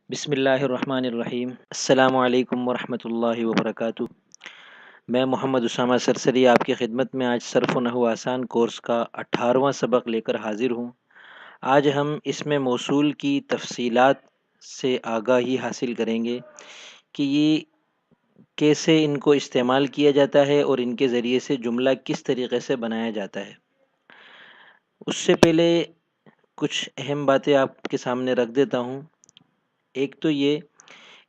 بسم اللہ الرحمن الرحیم۔ السلام علیکم ورحمۃ اللہ وبرکاتہ۔ میں محمد اسامہ سرسری آپ کی خدمت میں آج صرف و نحو آسان کورس کا 18واں سبق لے کر حاضر ہوں۔ آج ہم اس میں موصول کی تفصیلات سے آگاہی حاصل کریں گے کہ یہ کیسے ان کو استعمال کیا جاتا ہے اور ان کے ذریعے سے جملہ کس طریقے سے بنایا جاتا ہے۔ اس سے پہلے کچھ اہم باتیں آپ کے سامنے رکھ دیتا ہوں۔ ایک تو یہ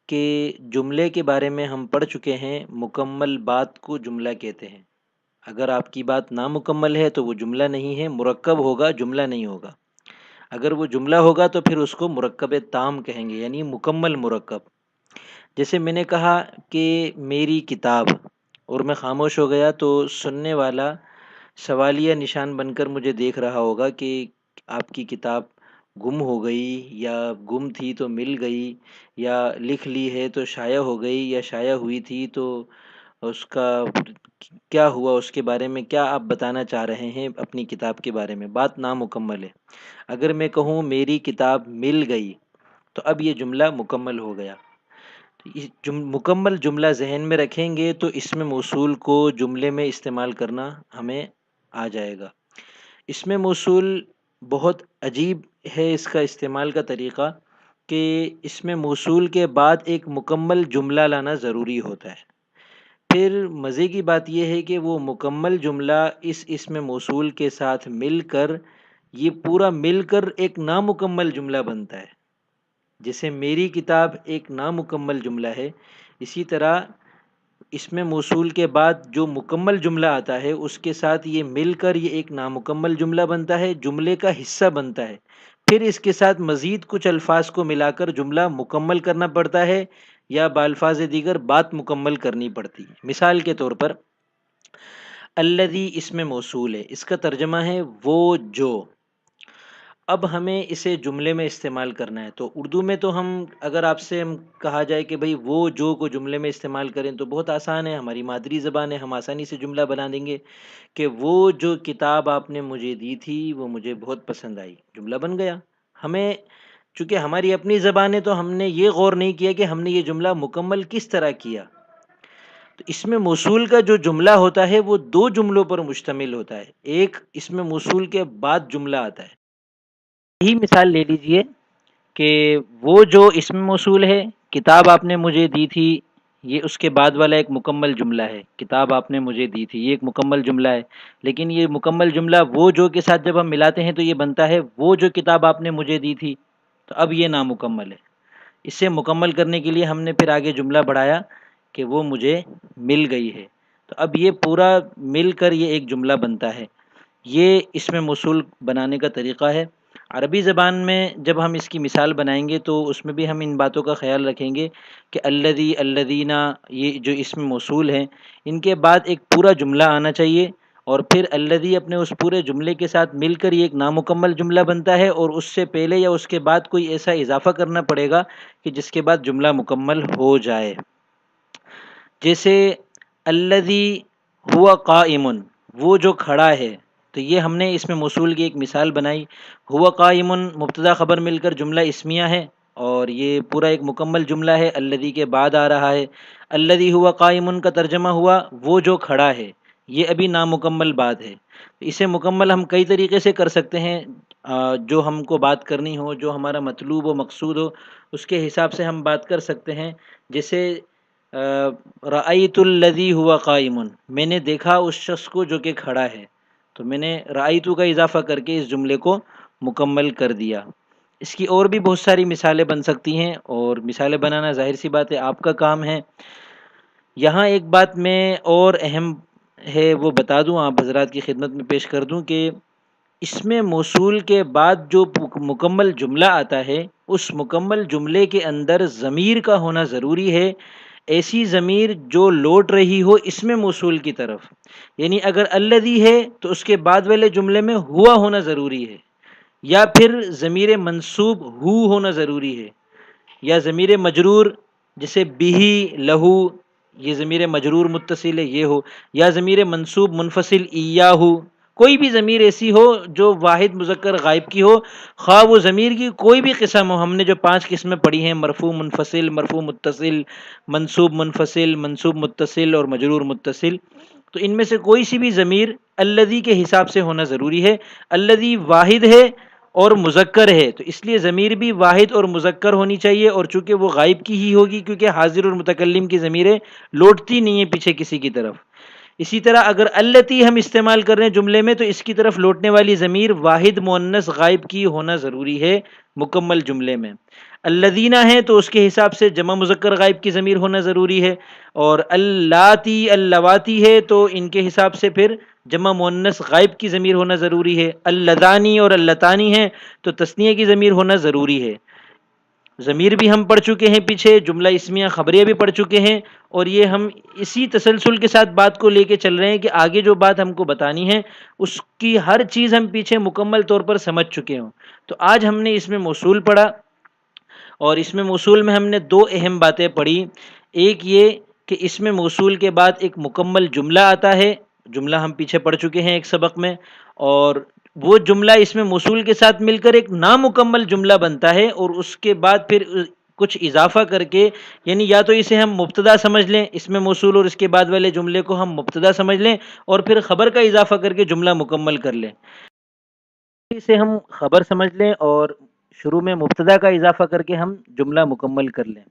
کہ جملے کے بارے میں ہم پڑھ چکے ہیں، مکمل بات کو جملہ کہتے ہیں۔ اگر آپ کی بات نامکمل ہے تو وہ جملہ نہیں ہے، مرکب ہوگا، جملہ نہیں ہوگا۔ اگر وہ جملہ ہوگا تو پھر اس کو مرکب تام کہیں گے، یعنی مکمل مرکب۔ جیسے میں نے کہا کہ میری کتاب، اور میں خاموش ہو گیا تو سننے والا سوالیہ نشان بن کر مجھے دیکھ رہا ہوگا کہ آپ کی کتاب گم ہو گئی، یا گم تھی تو مل گئی، یا لکھ لی ہے تو شائع ہو گئی، یا شائع ہوئی تھی تو اس کا کیا ہوا، اس کے بارے میں کیا آپ بتانا چاہ رہے ہیں اپنی کتاب کے بارے میں۔ بات نامکمل ہے۔ اگر میں کہوں میری کتاب مل گئی تو اب یہ جملہ مکمل ہو گیا۔ مکمل جملہ ذہن میں رکھیں گے تو اس میں موصول کو جملے میں استعمال کرنا ہمیں آ جائے گا۔ اس میں موصول بہت عجیب ہے، اس کا استعمال کا طریقہ کہ اس میں موصول کے بعد ایک مکمل جملہ لانا ضروری ہوتا ہے۔ پھر مزے کی بات یہ ہے کہ وہ مکمل جملہ اس اسم موصول کے ساتھ مل کر، یہ پورا مل کر ایک نامکمل جملہ بنتا ہے۔ جیسے میری کتاب ایک نامکمل جملہ ہے، اسی طرح اس میں موصول کے بعد جو مکمل جملہ آتا ہے اس کے ساتھ یہ مل کر یہ ایک نامکمل جملہ بنتا ہے، جملے کا حصہ بنتا ہے۔ پھر اس کے ساتھ مزید کچھ الفاظ کو ملا کر جملہ مکمل کرنا پڑتا ہے، یا بالفاظ دیگر بات مکمل کرنی پڑتی ہے۔ مثال کے طور پر الذی اس میں موصول ہے، اس کا ترجمہ ہے وہ جو۔ اب ہمیں اسے جملے میں استعمال کرنا ہے، تو اردو میں تو ہم اگر آپ سے کہا جائے کہ بھئی وہ جو کو جملے میں استعمال کریں تو بہت آسان ہے، ہماری مادری زبان ہے، ہم آسانی سے جملہ بنا دیں گے کہ وہ جو کتاب آپ نے مجھے دی تھی وہ مجھے بہت پسند آئی، جملہ بن گیا۔ ہمیں چونکہ ہماری اپنی زبان ہے تو ہم نے یہ غور نہیں کیا کہ ہم نے یہ جملہ مکمل کس طرح کیا۔ تو اس میں موصول کا جو جملہ ہوتا ہے وہ دو جملوں پر مشتمل ہوتا ہے۔ ایک اس میں موصول کے بعد جملہ آتا ہے۔ یہی مثال لے لیجئے کہ وہ جو اسم موصول ہے، کتاب آپ نے مجھے دی تھی، یہ اس کے بعد والا ایک مکمل جملہ ہے۔ کتاب آپ نے مجھے دی تھی، یہ ایک مکمل جملہ ہے، لیکن یہ مکمل جملہ وہ جو کے ساتھ جب ہم ملاتے ہیں تو یہ بنتا ہے وہ جو کتاب آپ نے مجھے دی تھی، تو اب یہ نامکمل ہے۔ اسے مکمل کرنے کے لیے ہم نے پھر آگے جملہ بڑھایا کہ وہ مجھے مل گئی ہے، تو اب یہ پورا مل کر یہ ایک جملہ بنتا ہے۔ یہ اس میں موصول بنانے کا طریقہ ہے۔ عربی زبان میں جب ہم اس کی مثال بنائیں گے تو اس میں بھی ہم ان باتوں کا خیال رکھیں گے کہ الذی، الذین، یہ جو اسم موصول ہیں ان کے بعد ایک پورا جملہ آنا چاہیے، اور پھر الذی اپنے اس پورے جملے کے ساتھ مل کر یہ ایک نامکمل جملہ بنتا ہے، اور اس سے پہلے یا اس کے بعد کوئی ایسا اضافہ کرنا پڑے گا کہ جس کے بعد جملہ مکمل ہو جائے۔ جیسے الذی ہوا قائم، وہ جو کھڑا ہے، تو یہ ہم نے اس میں موصول کی ایک مثال بنائی۔ ہوا قائم مبتدا خبر مل کر جملہ اسمیہ ہے، اور یہ پورا ایک مکمل جملہ ہے، الذی کے بعد آ رہا ہے۔ الذی ہوا قائم کا ترجمہ ہوا وہ جو کھڑا ہے، یہ ابھی نامکمل بات ہے۔ اسے مکمل ہم کئی طریقے سے کر سکتے ہیں، جو ہم کو بات کرنی ہو، جو ہمارا مطلوب و مقصود ہو، اس کے حساب سے ہم بات کر سکتے ہیں۔ جیسے رأیت الذی ہوا قائم، میں نے دیکھا اس شخص کو جو کہ کھڑا ہے، تو میں نے رأیت کا اضافہ کر کے اس جملے کو مکمل کر دیا۔ اس کی اور بھی بہت ساری مثالیں بن سکتی ہیں، اور مثالیں بنانا ظاہر سی بات ہے آپ کا کام ہے۔ یہاں ایک بات میں اور اہم ہے وہ بتا دوں، آپ حضرات کی خدمت میں پیش کر دوں کہ اس میں موصول کے بعد جو مکمل جملہ آتا ہے، اس مکمل جملے کے اندر ضمیر کا ہونا ضروری ہے، ایسی ضمیر جو لوٹ رہی ہو اس میں موصول کی طرف۔ یعنی اگر الذی ہے تو اس کے بعد والے جملے میں ہوا ہونا ضروری ہے، یا پھر ضمیر منصوب ہو ہونا ضروری ہے، یا ضمیر مجرور جیسے بھی، لہو، یہ ضمیر مجرور متصل ہے یہ ہو، یا ضمیر منصوب منفصل ایاہو کوئی بھی ضمیر ایسی ہو جو واحد مذکر غائب کی ہو، خواہ وہ ضمیر کی کوئی بھی قسم ہو. ہم نے جو 5 قسمیں پڑھی ہیں، مرفوع منفصل، مرفوع متصل، منصوب منفصل، منصوب متصل اور مجرور متصل، تو ان میں سے کوئی سی بھی ضمیر الذی کے حساب سے ہونا ضروری ہے. الذی واحد ہے اور مذکر ہے، تو اس لیے ضمیر بھی واحد اور مذکر ہونی چاہیے، اور چونکہ وہ غائب کی ہی ہوگی، کیونکہ حاضر اور متکلم کی ضمیریں لوٹتی نہیں ہیں پیچھے کسی کی طرف. اسی طرح اگر التی ہم استعمال کر رہے ہیں جملے میں، تو اس کی طرف لوٹنے والی ضمیر واحد مؤنث غائب کی ہونا ضروری ہے مکمل جملے میں. الذین ہے تو اس کے حساب سے جمع مذکر غائب کی ضمیر ہونا ضروری ہے، اور اللاتی اللواتی ہے تو ان کے حساب سے پھر جمع مؤنث غائب کی ضمیر ہونا ضروری ہے. اللذانی اور اللتانی ہیں تو تثنیہ کی ضمیر ہونا ضروری ہے. ضمیر بھی ہم پڑھ چکے ہیں پیچھے، جملہ اسمیہ خبریہ بھی پڑھ چکے ہیں، اور یہ ہم اسی تسلسل کے ساتھ بات کو لے کے چل رہے ہیں کہ آگے جو بات ہم کو بتانی ہے اس کی ہر چیز ہم پیچھے مکمل طور پر سمجھ چکے ہوں. تو آج ہم نے اس میں موصول پڑھا، اور اس میں موصول میں ہم نے 2 اہم باتیں پڑھی. ایک یہ کہ اس میں موصول کے بعد ایک مکمل جملہ آتا ہے، جملہ ہم پیچھے پڑھ چکے ہیں ایک سبق میں، اور وہ جملہ اس میں موصول کے ساتھ مل کر ایک نامکمل جملہ بنتا ہے، اور اس کے بعد پھر کچھ اضافہ کر کے، یعنی یا تو اسے ہم مبتدا سمجھ لیں، اس میں موصول اور اس کے بعد والے جملے کو ہم مبتدا سمجھ لیں، اور پھر خبر کا اضافہ کر کے جملہ مکمل کر لیں. اسے ہم خبر سمجھ لیں اور شروع میں مبتدا کا اضافہ کر کے ہم جملہ مکمل کر لیں،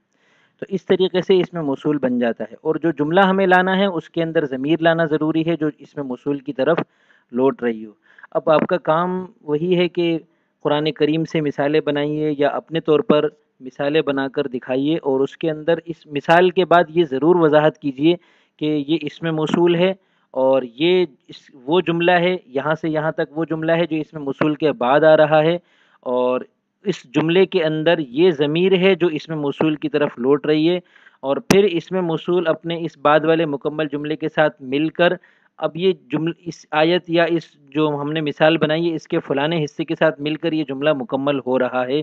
تو اس طریقے سے اس میں موصول بن جاتا ہے. اور جو جملہ ہمیں لانا ہے اس کے اندر ضمیر لانا ضروری ہے جو اس میں موصول کی طرف لوٹ رہی ہو. اب آپ کا کام وہی ہے کہ قرآن کریم سے مثالیں بنائیے یا اپنے طور پر مثالیں بنا کر دکھائیے، اور اس کے اندر اس مثال کے بعد یہ ضرور وضاحت کیجیے کہ یہ اس میں موصول ہے، اور یہ وہ جملہ ہے، یہاں سے یہاں تک وہ جملہ ہے جو اس میں موصول کے بعد آ رہا ہے، اور اس جملے کے اندر یہ ضمیر ہے جو اس میں موصول کی طرف لوٹ رہی ہے، اور پھر اس میں موصول اپنے اس بعد والے مکمل جملے کے ساتھ مل کر اب یہ اس آیت یا اس جو ہم نے مثال بنائی ہے اس کے فلانے حصے کے ساتھ مل کر یہ جملہ مکمل ہو رہا ہے.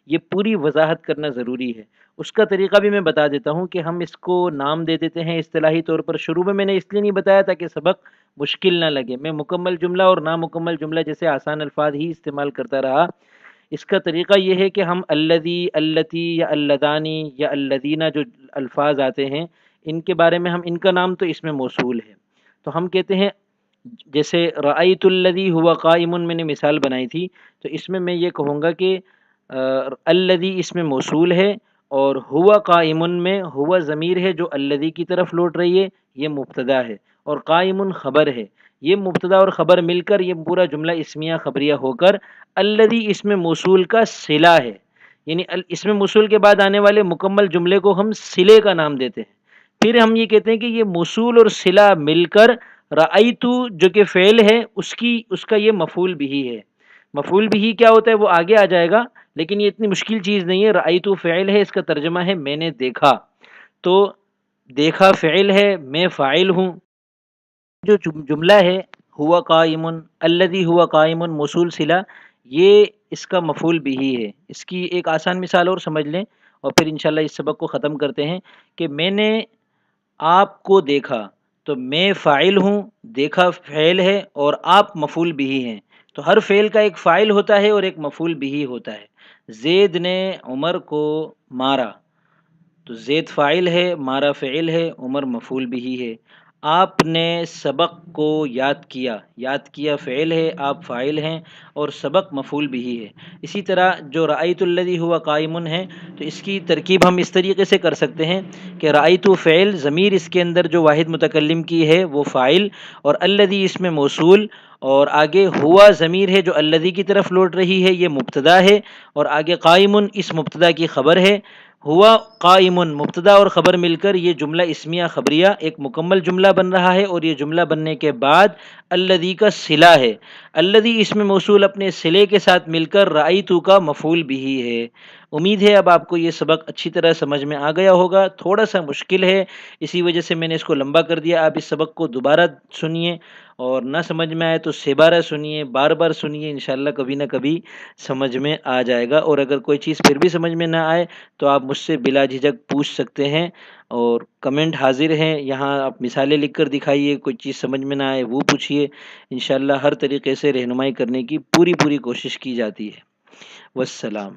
یہ پوری وضاحت کرنا ضروری ہے. اس کا طریقہ بھی میں بتا دیتا ہوں کہ ہم اس کو نام دے دیتے ہیں اصطلاحی طور پر. شروع میں نے اس لیے نہیں بتایا تھا کہ سبق مشکل نہ لگے، میں مکمل جملہ اور نامکمل جملہ جیسے آسان الفاظ ہی استعمال کرتا رہا. اس کا طریقہ یہ ہے کہ ہم الذی، التی یا اللذانی یا الذین جو الفاظ آتے ہیں ان کے بارے میں ہم ان کا نام تو اس میں موصول ہے، تو ہم کہتے ہیں جیسے رأیت الذی ہوا قائم، میں نے مثال بنائی تھی، تو اس میں یہ کہوں گا کہ الذی اس میں موصول ہے، اور ہوا قائم میں ہوا ضمیر ہے جو الذی کی طرف لوٹ رہی ہے، یہ مبتدا ہے، اور قائم خبر ہے. یہ مبتدا اور خبر مل کر یہ پورا جملہ اسمیہ خبریہ ہو کر الذی اس میں موصول کا صلہ ہے، یعنی اس میں موصول کے بعد آنے والے مکمل جملے کو ہم صلے کا نام دیتے ہیں. پھر ہم یہ کہتے ہیں کہ یہ موصول اور صلہ مل کر رأیتو جو کہ فعل ہے اس کا یہ مفعول بھی ہے. مفعول بھی کیا ہوتا ہے وہ آگے آ جائے گا، لیکن یہ اتنی مشکل چیز نہیں ہے. رأیتو فعل ہے، اس کا ترجمہ ہے میں نے دیکھا، تو دیکھا فعل ہے، میں فاعل ہوں. جو جملہ ہے ہوا قائم، الذی ہوا قائم موصول صلہ، یہ اس کا مفعول بھی ہے. اس کی ایک آسان مثال اور سمجھ لیں اور پھر انشاءاللہ اس سبق کو ختم کرتے ہیں کہ میں نے آپ کو دیکھا، تو میں فاعل ہوں، دیکھا فعل ہے، اور آپ مفعول بھی ہیں. تو ہر فعل کا ایک فاعل ہوتا ہے اور ایک مفعول بھی ہوتا ہے. زید نے عمر کو مارا، تو زید فاعل ہے، مارا فعل ہے، عمر مفعول بھی ہے. آپ نے سبق کو یاد کیا، یاد کیا فعل ہے، آپ فاعل ہیں، اور سبق مفعول بھی ہے. اسی طرح جو رأیت الذی ہوا قائم ہے، تو اس کی ترکیب ہم اس طریقے سے کر سکتے ہیں کہ رأیت فعل، ضمیر اس کے اندر جو واحد متکلم کی ہے وہ فاعل، اور الذی اس میں موصول، اور آگے ہوا ضمیر ہے جو الذی کی طرف لوٹ رہی ہے، یہ مبتدا ہے، اور آگے قائم اس مبتدا کی خبر ہے. ہوا قائم مبتدا اور خبر مل کر یہ جملہ اسمیہ خبریہ ایک مکمل جملہ بن رہا ہے، اور یہ جملہ بننے کے بعد الذی کا صلہ ہے. الذی اس میں موصول اپنے صلے کے ساتھ مل کر رأیتو کا مفعول بھی ہے. امید ہے اب آپ کو یہ سبق اچھی طرح سمجھ میں آ گیا ہوگا. تھوڑا سا مشکل ہے، اسی وجہ سے میں نے اس کو لمبا کر دیا. آپ اس سبق کو دوبارہ سنیے اور نہ سمجھ میں آئے تو 6 بارہ سنیے، بار بار سنیے، انشاءاللہ کبھی نہ کبھی سمجھ میں آ جائے گا۔ اور اگر کوئی چیز پھر بھی سمجھ میں نہ آئے تو آپ مجھ سے بلا جھجک پوچھ سکتے ہیں، اور کمنٹ حاضر ہیں، یہاں آپ مثالیں لکھ کر دکھائیے، کوئی چیز سمجھ میں نہ آئے وہ پوچھیے، انشاءاللہ ہر طریقے سے رہنمائی کرنے کی پوری کوشش کی جاتی ہے۔ والسلام۔